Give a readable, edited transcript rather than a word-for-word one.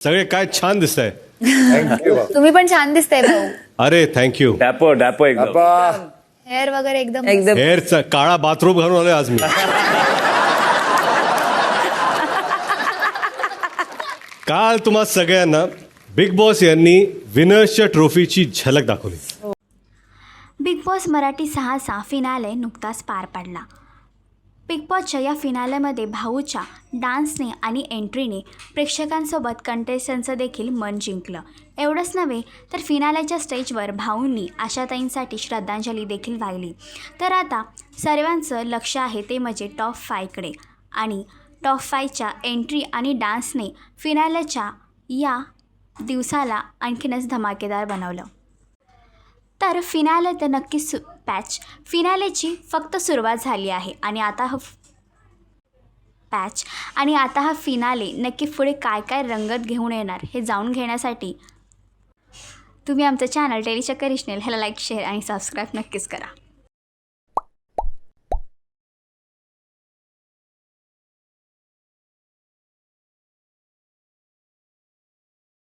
सगळे काय छान दिसतंय. थँक्यू. तुम्ही पण छान दिसताय भाऊ. अरे थँक्यू. डॅपो डॅपो एकदम. हेअर वगैरे एकदम हेअरचा काळा बाथरूम घालून आलोय आज मी. काल तुम्हा सगळ्यांना बिग बॉस यांनी विनर्सच्या ट्रॉफीची झलक दाखवली. बिग बॉस मराठी 6चा फिनाले नुकताच पार पडला. बिग बॉसच्या या फिनालेमध्ये भाऊच्या डान्सने आणि एंट्रीने प्रेक्षकांसोबत कंटेस्टंटचं देखील मन जिंकलं. एवढंच नव्हे तर फिनालेच्या स्टेजवर भाऊंनी आशाताईंसाठी श्रद्धांजली देखील वाहिली. तर आता सर्वांचं लक्ष आहे ते म्हणजे टॉप 5कडे आणि टॉप 5च्या एंट्री आणि डान्सने फिनालेच्या या दिवसाला आणखीनच धमाकेदार बनवलं. तर फिनाले तर नक्कीच फिनालेची फक्त सुरुवात झाली आहे आणि आता हा फिनाले नक्की पुढे काय काय रंगत घेऊन येणार हे जाणून घेण्यासाठी तुम्ही आमचं चॅनल टेलीचक्कर रिजनल ह्याला लाईक शेअर आणि सबस्क्राईब नक्कीच करा.